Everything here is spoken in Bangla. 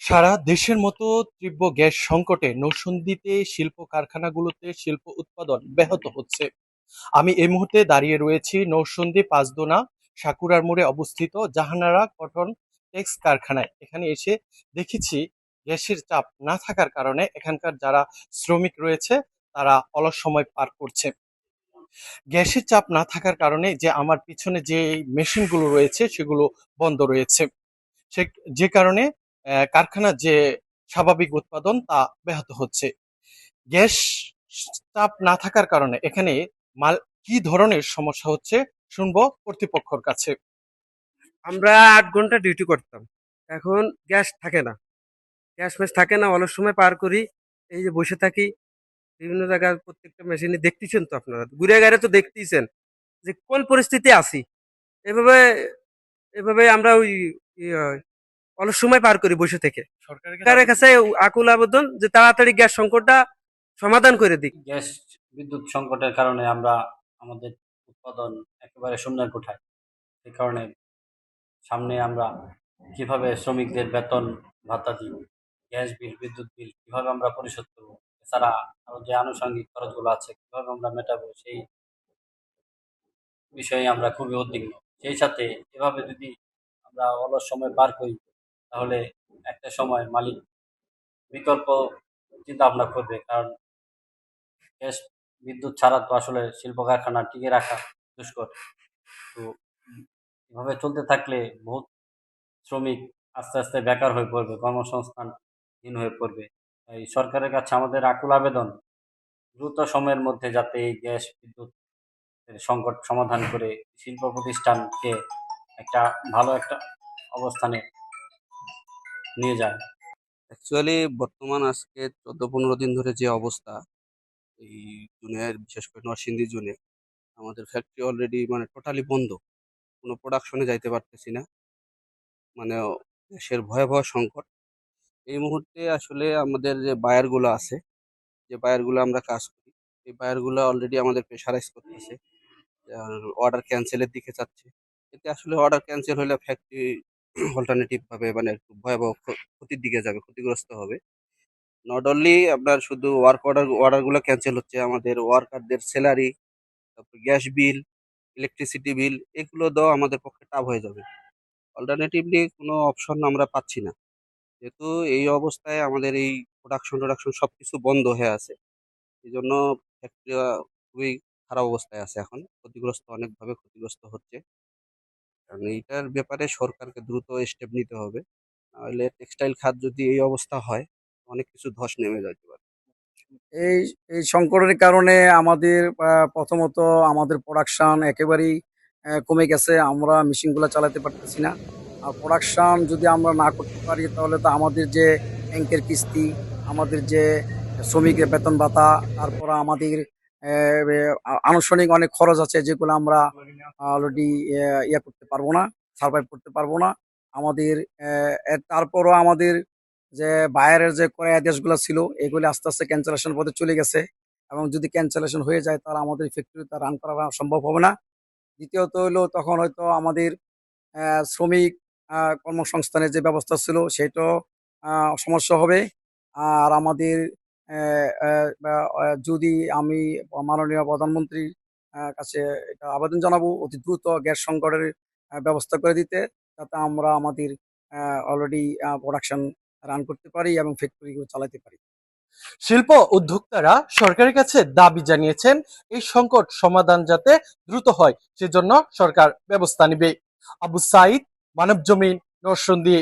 সারা দেশের মতো তীব্র গ্যাস সংকটে নরসিংদীতে শিল্প কারখানাগুলোতে শিল্প উৎপাদন ব্যাহত হচ্ছে। আমি এই মুহূর্তে দাঁড়িয়ে রয়েছি নরসিংদী পাঁচদোনা সাকুরার মোড়ে অবস্থিত জাহানারা কটন টেক্স কারখানায়। এখানে এসে দেখেছি গ্যাসের চাপ না থাকার কারণে এখানকার যারা শ্রমিক রয়েছে তারা অলস সময় পার করছে। গ্যাসের চাপ না থাকার কারণে যে আমার পিছনে যে মেশিনগুলো রয়েছে সেগুলো বন্ধ রয়েছে। সে যে কারণে কারখানার যে স্বাভাবিক উৎপাদন তা ব্যাহত হচ্ছে। গ্যাস চাপ না থাকার কারণে এখানে মাল কি ধরনের সমস্যা হচ্ছে শুনবো কর্তৃপক্ষের কাছে। আমরা 8 ঘন্টা ডিউটি করতাম। এখন গ্যাস থাকে না। গ্যাস ম্যাস থাকে না, অলস সময় পার করি। এই যে বসে থাকি বিভিন্ন জায়গায়, প্রত্যেকটা মেশিনে দেখতেছেন তো আপনারা। ঘুরে গাড়ে তো দেখতেইছেন যে কোন পরিস্থিতি আছি। এভাবে এভাবে আমরা ওই ইয়ে, অলস সময় পার করি বসে থেকে। সরকারের কাছে সরকারের কাছে আকুল আবেদন যে তাড়াতাড়ি গ্যাস সংকটটা সমাধান করে দিক। গ্যাস বিদ্যুৎ সংকটের কারণে আমরা আমাদের উৎপাদন একেবারে শূন্যের কোঠায়। এই কারণে সামনে আমরা কিভাবে শ্রমিকদের বেতন ভাতা দিব, গ্যাস বিল, বিদ্যুৎ বিল কিভাবে আমরা পরিশোধ করবো, এছাড়া আরো যে আনুষঙ্গিক খরচগুলো আছে কিভাবে আমরা মেটাবো, সেই বিষয়ে আমরা খুবই উদ্বিগ্ন। সেই সাথে এভাবে যদি আমরা অলস সময় পার করি, তাহলে একটা সময় মালিক বিকল্প চিন্তা ভাবনা করবে। কারণ গ্যাস বিদ্যুৎ ছাড়া তো আসলে শিল্প কারখানা টিকে রাখা দুষ্কর। তো এভাবে চলতে থাকলে বহুত শ্রমিক আস্তে আস্তে বেকার হয়ে পড়বে, কর্মসংস্থানহীন হয়ে পড়বে। তাই সরকারের কাছে আমাদের আকুল আবেদন, দ্রুত সময়ের মধ্যে যাতে এই গ্যাস বিদ্যুৎ সংকট সমাধান করে শিল্প প্রতিষ্ঠানকে একটা ভালো একটা অবস্থানে নিয়ে যায়। অ্যাকচুয়ালি বর্তমান আজকে 14-15 দিন ধরে যে অবস্থা, এই জুনের বিশেষ করে নরসিংদী জুনে আমাদের ফ্যাক্টরি অলরেডি মানে টোটালি বন্ধ। কোনো প্রোডাকশনে যাইতে পারতেছি না। মানে দেশের ভয়াবহ সংকট। এই মুহূর্তে আসলে আমাদের যে বায়ারগুলো আছে, যে বায়ারগুলো আমরা কাজ করি, এই বায়ারগুলো অলরেডি আমাদের প্রেশারাইজ করতেছে। আর অর্ডার ক্যান্সেলের দিকে চাচ্ছে। এতে আসলে অর্ডার ক্যান্সেল হলে ফ্যাক্টরি অল্টারনেটিভ ভাবে মানে একটু ভয়াবহ ক্ষতির দিকে যাবে, ক্ষতিগ্রস্ত হবে। নট অনলি আপনার শুধু অর্ডারগুলো ক্যান্সেল হচ্ছে, আমাদের ওয়ার্কারদের স্যালারি, তারপর গ্যাস বিল, ইলেকট্রিসিটি বিল এগুলো দেওয়া আমাদের পক্ষে টাফ হয়ে যাবে। অল্টারনেটিভলি কোনো অপশন আমরা পাচ্ছি না। যেহেতু এই অবস্থায় আমাদের এই প্রোডাকশন সবকিছু বন্ধ হয়ে আছে। এই জন্য ফ্যাক্টরি খুবই খারাপ অবস্থায় আছে এখন। অনেকভাবে ক্ষতিগ্রস্ত হচ্ছে। কারণ এইটার ব্যাপারে সরকারকে দ্রুত স্টেপ নিতে হবে। নাহলে টেক্সটাইল খাত যদি এই অবস্থা হয়, অনেক কিছু ধস নেমে যেতে পারে। এই এই সংকটের কারণে আমাদের প্রথমত আমাদের প্রোডাকশন একেবারেই কমে গেছে। আমরা মেশিনগুলো চালাতে পারতেছি না। আর প্রোডাকশন যদি আমরা না করতে পারি তাহলে তো আমাদের যে ব্যাংকের কিস্তি, আমাদের যে শ্রমিকের বেতন ভাতা, তারপর আমাদের আনুষ্ঠানিক অনেক খরচ আছে যেগুলো আমরা অলরেডি ইয়ে করতে পারবো না, সার্ভাইভ করতে পারবো না। আমাদের তারপরও আমাদের যে বায়ারের যে ক্রয় আদেশগুলো ছিল এগুলি আস্তে আস্তে ক্যান্সেলেশন পথে চলে গেছে, এবং যদি ক্যান্সেলেশন হয়ে যায় তাহলে আমাদের ফ্যাক্টরিতে রান করা সম্ভব হবে না। দ্বিতীয়ত হলো তখন হয়তো আমাদের শ্রমিক কর্মসংস্থানের যে ব্যবস্থা ছিল সেটাও সমস্যা হবে। আর আমাদের যদি আমি মাননীয় প্রধানমন্ত্রীর কাছে এটা আবেদন জানাবো অতি দ্রুত গ্যাস সংকটের ব্যবস্থা করে দিতে, যাতে আমরা আমাদের অলরেডি প্রোডাকশন রান করতে পারি এবং ফ্যাক্টরিগুলো চালাতে পারি। শিল্প উদ্যোক্তারা সরকারের কাছে দাবি জানিয়েছেন এই সংকট সমাধান যাতে দ্রুত হয় সেজন্য সরকার ব্যবস্থা নেবে। আবু সাইদ, মানব জমিন, নরসিংদী।